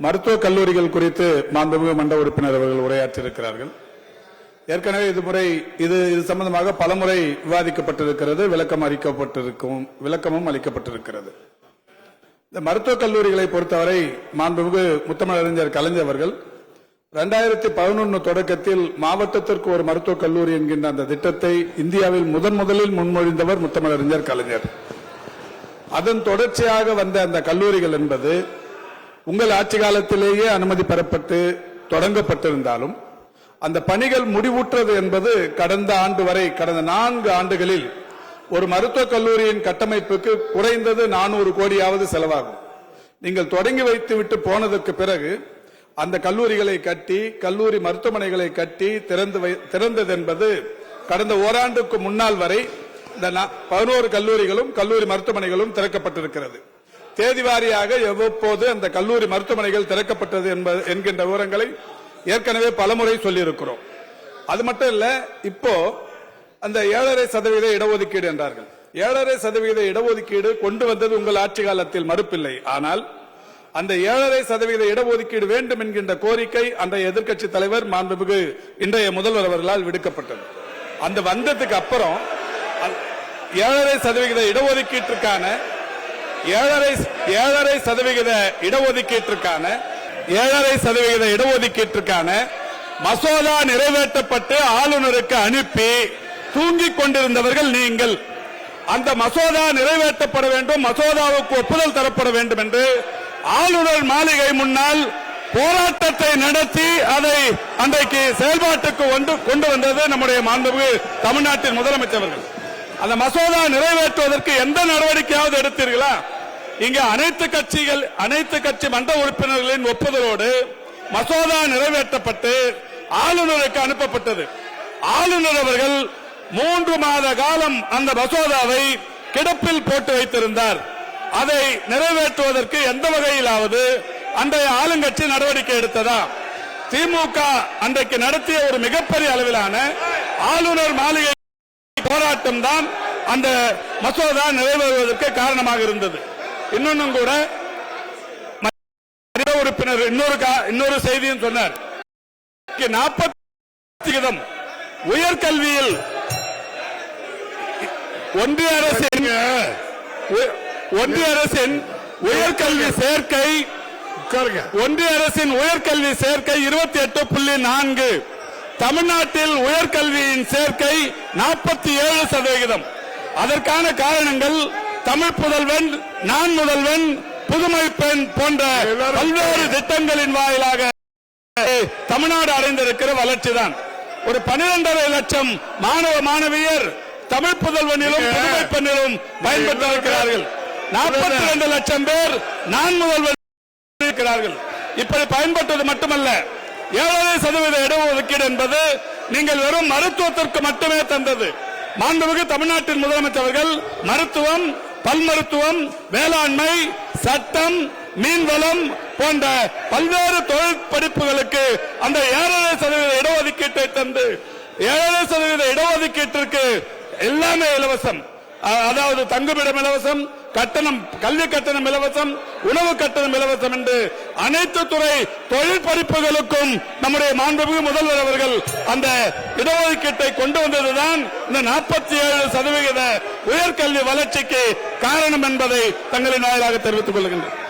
மருத்துவக் கல்லூரிகள் குறித்து மாண்புமிகு மன்ற உறுப்பினர் அவர்கள் உரையாற்றியிருக்கிறார்கள். ஏற்கனவே இது சம்பந்தமாக பலமுறை விவாதிக்கப்பட்டிருக்கிறது, விளக்கமும் அளிக்கப்பட்டிருக்கிறது. இந்த மருத்துவக் கல்லூரிகளை பொறுத்தவரை மாண்புமிகு முத்தமிழறிஞர் கலைஞர் அவர்கள் 2011 தொடக்கத்தில் மாவட்டத்திற்கு ஒரு மருத்துவக் கல்லூரி என்கின்ற அந்த திட்டத்தை இந்தியாவில் முதலில் முன்மொழிந்தவர் முத்தமிழறிஞர் கலைஞர். அதன் தொடர்ச்சியாக வந்த அந்த கல்லூரிகள் என்பது உங்கள் ஆட்சி காலத்திலேயே அனுமதி பெறப்பட்டு தொடங்கப்பட்டிருந்தாலும் அந்த பணிகள் முடிவுற்றது என்பது கடந்த 4 ஆண்டுகளில் ஒரு மருத்துவக் கல்லூரியின் கட்டமைப்புக்கு குறைந்தது 400 கோடியாவது செலவாகும். நீங்கள் தொடங்கி வைத்துவிட்டு போனதற்கு பிறகு அந்த கல்லூரிகளை கட்டி, கல்லூரி மருத்துவமனைகளை கட்டி திறந்தது என்பது கடந்த ஓராண்டுக்கு முன்னால் வரை இந்த 11 கல்லூரிகளும் கல்லூரி மருத்துவமனைகளும் திறக்கப்பட்டிருக்கிறது. தேதி வாரியாக எவ்வப்போது அந்த கல்லூரி மருத்துவமனைகள் திறக்கப்பட்டது என்கின்ற விவரங்களை ஏற்கனவே பலமுறை சொல்லியிருக்கிறோம். அது மட்டும் இல்ல, இப்போ அந்த 7.5% இடஒதுக்கீடு என்றார்கள். 7.5% இடஒதுக்கீடு கொண்டு வந்தது உங்கள் ஆட்சி காலத்தில், மறுப்பில்லை. ஆனால் அந்த 7.5% இடஒதுக்கீடு வேண்டும் என்கின்ற கோரிக்கை அன்றைய எதிர்க்கட்சி தலைவர் மாண்புமிகு இன்றைய முதல்வர் அவர்களால் விடுக்கப்பட்டது. அந்த வந்ததுக்கு அப்புறம் 7.5% இடஒதுக்கீட்டிற்கான 7.5% இடஒதுக்கீட்டிற்கான மசோதா நிறைவேற்றப்பட்டு ஆளுநருக்கு அனுப்பி தூங்கிக் கொண்டிருந்தவர்கள் நீங்கள். அந்த மசோதா நிறைவேற்றப்பட வேண்டும், மசோதாவுக்கு ஒப்புதல் தரப்பட வேண்டும் என்று ஆளுநர் மாளிகை முன்னால் போராட்டத்தை நடத்தி அதை அன்றைக்கு செயல்பாட்டுக்கு கொண்டு வந்தது நம்முடைய மாண்புமிகு தமிழ்நாட்டின் முதலமைச்சர்கள். அந்த மசோதா நிறைவேற்றுவதற்கு எந்த நடவடிக்கையாவது எடுத்தீர்களா? இங்க அனைத்து கட்சி மன்ற உறுப்பினர்களின் ஒப்புதலோடு மசோதா நிறைவேற்றப்பட்டு ஆளுநருக்கு அனுப்பப்பட்டது. ஆளுநர் அவர்கள் 3 மாத காலம் அந்த மசோதாவை கிடப்பில் போட்டு வைத்திருந்தார். அதை நிறைவேற்றுவதற்கு எந்த வகையிலாவது அன்றைய ஆளுங்கட்சி நடவடிக்கை எடுத்ததா? திமுக அன்றைக்கு நடத்திய ஒரு மிகப்பெரிய அளவிலான ஆளுநர் மாளிகை போராட்டம் தான் அந்த மசோதா நிறைவேறுவதற்கு காரணமாக இருந்தது. இன்னொன்னும் கூட உறுப்பினர் இன்னொரு செய்தியும் சொன்னார். 40% உயர்கல்வியில் ஒன்றிய அரசின் உயர்கல்வி சேர்க்கை 28.4, தமிழ்நாட்டில் உயர்கல்வியின் சேர்க்கை 47%. அதற்கான காரணங்கள் தமிழ் புதல்வன், நான் முதல்வன், புதுமை பெண் போன்ற பல்வேறு திட்டங்களின் வாயிலாக தமிழ்நாடு அடைந்திருக்கிற வளர்ச்சிதான். ஒரு 12.5 லட்சம் மாணவ மாணவியர் தமிழ் புதல்வனிலும் புதுமை பெண்ணிலும் பயன்பெற்றிருக்கிறார்கள். 42 லட்சம் பேர் நான் முதல்வன் இருக்கிறார்கள். இப்படி பயன்பட்டது மட்டுமல்ல, 7.5% இடஒதுக்கீடு என்பது நீங்கள் வெறும் மருத்துவத்திற்கு மட்டுமே தந்தது. மாண்புமிகு தமிழ்நாட்டின் முதலமைச்சர்கள் மருத்துவம், பல் மருத்துவம், வேளாண்மை, சட்டம், மீன்வளம் போன்ற பல்வேறு தொழில் படிப்புகளுக்கு அந்த 7.5% இடஒதுக்கீட்டை தந்து 7.5% இடஒதுக்கீட்டிற்கு எல்லாமே இலவசம். அதாவது தங்குமிடம் இலவசம், கல்வி கட்டணம் இலவசம், உணவு கட்டணம் இலவசம் என்று அனைத்து துறை தொழில் படிப்புகளுக்கும் நம்முடைய மாண்புமிகு முதல்வர் அவர்கள் அந்த இடஒதுக்கீட்டை கொண்டு வந்ததுதான் இந்த 47% உயர்கல்வி வளர்ச்சிக்கு காரணம் என்பதை தங்களின் வாயிலாக தெரிவித்துக் கொள்கின்றனர்.